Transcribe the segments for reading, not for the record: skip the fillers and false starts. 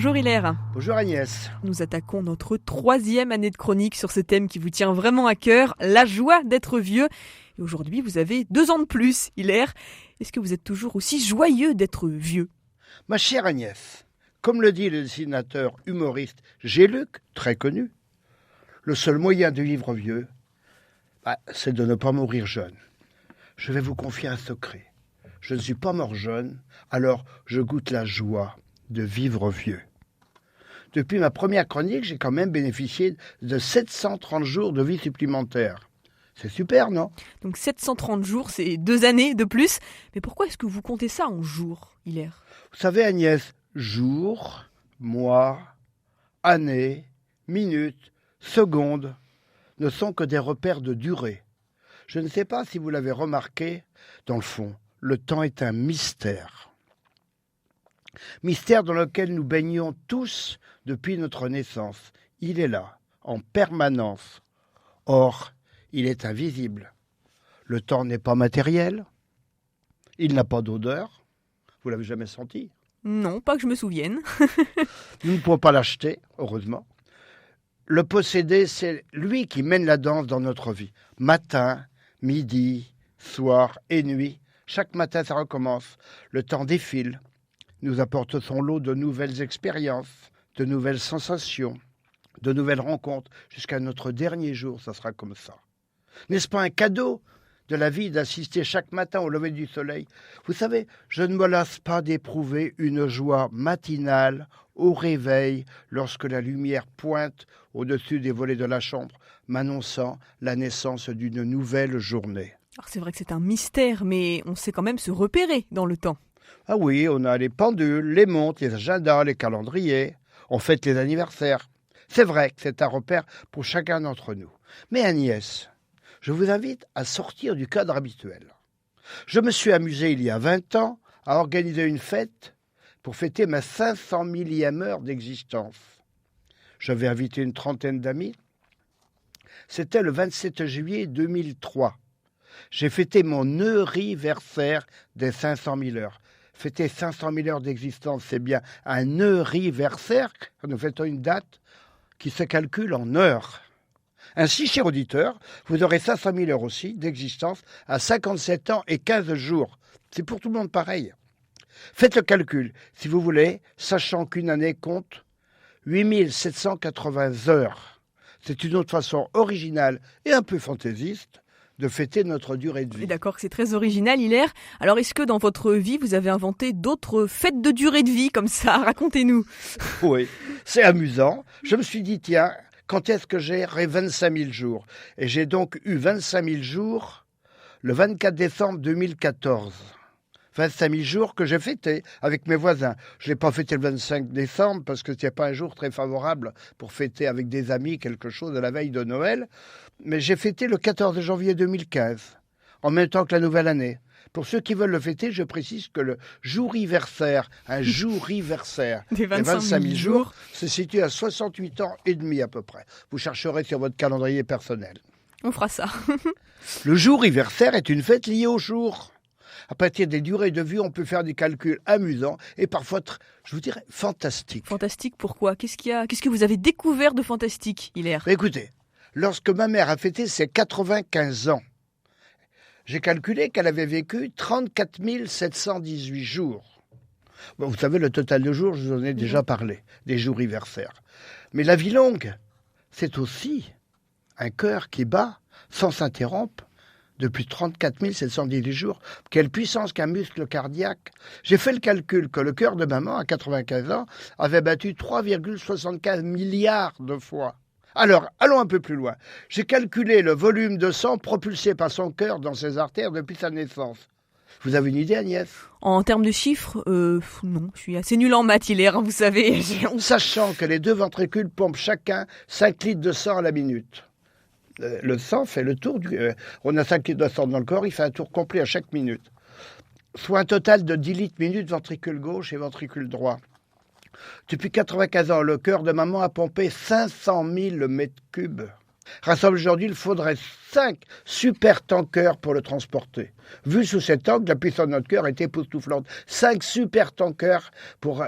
Bonjour Hilaire. Bonjour Agnès. Nous attaquons notre 3e année de chronique sur ce thème qui vous tient vraiment à cœur, la joie d'être vieux. Et aujourd'hui, vous avez 2 ans de plus, Hilaire. Est-ce que vous êtes toujours aussi joyeux d'être vieux ? Ma chère Agnès, comme le dit le dessinateur humoriste G-Luc, très connu, le seul moyen de vivre vieux, c'est de ne pas mourir jeune. Je vais vous confier un secret. Je ne suis pas mort jeune, alors je goûte la joie de vivre vieux. Depuis ma première chronique, j'ai quand même bénéficié de 730 jours de vie supplémentaire. C'est super, non ? Donc 730 jours, c'est 2 années de plus. Mais pourquoi est-ce que vous comptez ça en jours, Hilaire ? Vous savez Agnès, jours, mois, années, minutes, secondes ne sont que des repères de durée. Je ne sais pas si vous l'avez remarqué, dans le fond, le temps est un mystère. Mystère dans lequel nous baignons tous depuis notre naissance. Il est là, en permanence. Or, il est invisible. Le temps n'est pas matériel. Il n'a pas d'odeur. Vous l'avez jamais senti ? Non, pas que je me souvienne. Nous ne pouvons pas l'acheter, heureusement. Le posséder, c'est lui qui mène la danse dans notre vie. Matin, midi, soir et nuit. Chaque matin, ça recommence. Le temps défile. Nous apporte son lot de nouvelles expériences, de nouvelles sensations, de nouvelles rencontres. Jusqu'à notre dernier jour, ça sera comme ça. N'est-ce pas un cadeau de la vie d'assister chaque matin au lever du soleil ? Vous savez, je ne me lasse pas d'éprouver une joie matinale au réveil lorsque la lumière pointe au-dessus des volets de la chambre, m'annonçant la naissance d'une nouvelle journée. Alors c'est vrai que c'est un mystère, mais on sait quand même se repérer dans le temps. Ah oui, on a les pendules, les montres, les agendas, les calendriers. On fête les anniversaires. C'est vrai que c'est un repère pour chacun d'entre nous. Mais Agnès, je vous invite à sortir du cadre habituel. Je me suis amusé il y a 20 ans à organiser une fête pour fêter ma 500 millième heure d'existence. J'avais invité une trentaine d'amis. C'était le 27 juillet 2003. J'ai fêté mon heuriversaire des 500 000 heures. Fêter 500 000 heures d'existence, c'est bien un heuriversaire. Nous fêtons une date qui se calcule en heures. Ainsi, cher auditeur, vous aurez 500 000 heures aussi d'existence à 57 ans et 15 jours. C'est pour tout le monde pareil. Faites le calcul, si vous voulez, sachant qu'une année compte 8 780 heures. C'est une autre façon originale et un peu fantaisiste de fêter notre durée de vie. Et d'accord que c'est très original, Hilaire. Alors est-ce que dans votre vie, vous avez inventé d'autres fêtes de durée de vie comme ça ? Racontez-nous. Oui, c'est amusant. Je me suis dit, tiens, quand est-ce que j'aurai 25 000 jours ? Et j'ai donc eu 25 000 jours le 24 décembre 2014. 25 000 jours que j'ai fêtés avec mes voisins. Je ne l'ai pas fêté le 25 décembre parce que ce n'est pas un jour très favorable pour fêter avec des amis quelque chose à la veille de Noël. Mais j'ai fêté le 14 janvier 2015, en même temps que la nouvelle année. Pour ceux qui veulent le fêter, je précise que le jouriversaire, un jouriversaire Des 25 000 jours jours, se situe à 68 ans et demi à peu près. Vous chercherez sur votre calendrier personnel. On fera ça. Le jouriversaire est une fête liée au jour. À partir des durées de vie, on peut faire des calculs amusants et parfois, je vous dirais, fantastiques. Fantastique, pourquoi ? Qu'est-ce que vous avez découvert de fantastique, Hilaire ? Écoutez, lorsque ma mère a fêté ses 95 ans, j'ai calculé qu'elle avait vécu 34 718 jours. Bon, vous savez, le total de jours, je vous en ai déjà parlé, des jouriversaires. Mais la vie longue, c'est aussi un cœur qui bat sans s'interrompre depuis 34 718 jours. Quelle puissance qu'un muscle cardiaque. J'ai fait le calcul que le cœur de maman, à 95 ans, avait battu 3,75 milliards de fois. Alors, allons un peu plus loin. J'ai calculé le volume de sang propulsé par son cœur dans ses artères depuis sa naissance. Vous avez une idée, Agnès ? En termes de chiffres, non, je suis assez nul en maths, Hilaire, vous savez. Sachant que les 2 ventricules pompent chacun 5 litres de sang à la minute. Le sang fait le tour on a 5 litres de sang dans le corps, il fait un tour complet à chaque minute. Soit un total de 10 litres minute, ventricule gauche et ventricule droit. Depuis 95 ans, le cœur de maman a pompé 500 000 mètres cubes. Rassemble aujourd'hui, il faudrait 5 super-tankers pour le transporter. Vu sous cet angle, la puissance de notre cœur est époustouflante. 5 super-tankers pour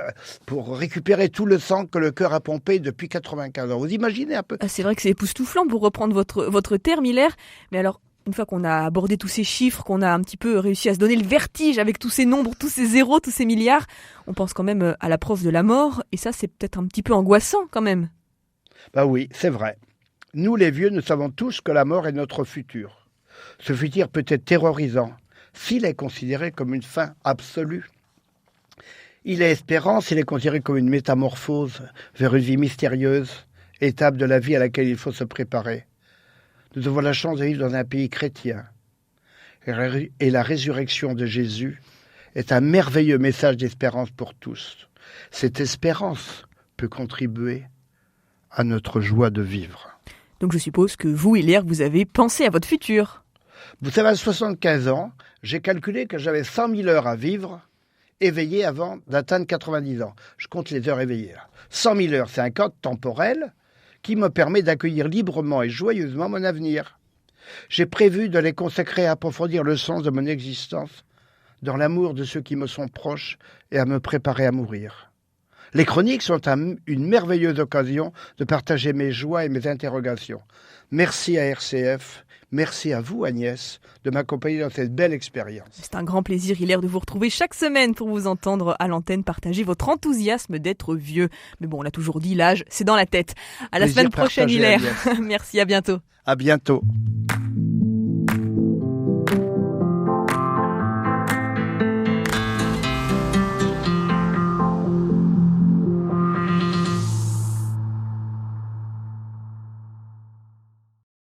récupérer tout le sang que le cœur a pompé depuis 95 ans. Vous imaginez un peu? C'est vrai que c'est époustouflant pour reprendre votre terme, Hilaire. Mais alors, une fois qu'on a abordé tous ces chiffres, qu'on a un petit peu réussi à se donner le vertige avec tous ces nombres, tous ces zéros, tous ces milliards, on pense quand même à l'approche de la mort. Et ça, c'est peut-être un petit peu angoissant quand même. Bah oui, c'est vrai. Nous, les vieux, nous savons tous que la mort est notre futur. Ce futur peut être terrorisant s'il est considéré comme une fin absolue. Il est espérant s'il est considéré comme une métamorphose vers une vie mystérieuse, étape de la vie à laquelle il faut se préparer. Nous avons la chance de vivre dans un pays chrétien. Et la résurrection de Jésus est un merveilleux message d'espérance pour tous. Cette espérance peut contribuer à notre joie de vivre. Donc je suppose que vous, Hilaire, vous avez pensé à votre futur. Vous savez, à 75 ans, j'ai calculé que j'avais 100 000 heures à vivre éveillé avant d'atteindre 90 ans. Je compte les heures éveillées là. 100 000 heures, c'est un cadre temporel qui me permet d'accueillir librement et joyeusement mon avenir. J'ai prévu de les consacrer à approfondir le sens de mon existence, dans l'amour de ceux qui me sont proches et à me préparer à mourir. Les chroniques sont une merveilleuse occasion de partager mes joies et mes interrogations. Merci à RCF, merci à vous Agnès de m'accompagner dans cette belle expérience. C'est un grand plaisir, Hilaire, de vous retrouver chaque semaine pour vous entendre à l'antenne partager votre enthousiasme d'être vieux. Mais bon, on l'a toujours dit, l'âge, c'est dans la tête. À la semaine prochaine, Hilaire. Merci, à bientôt. À bientôt.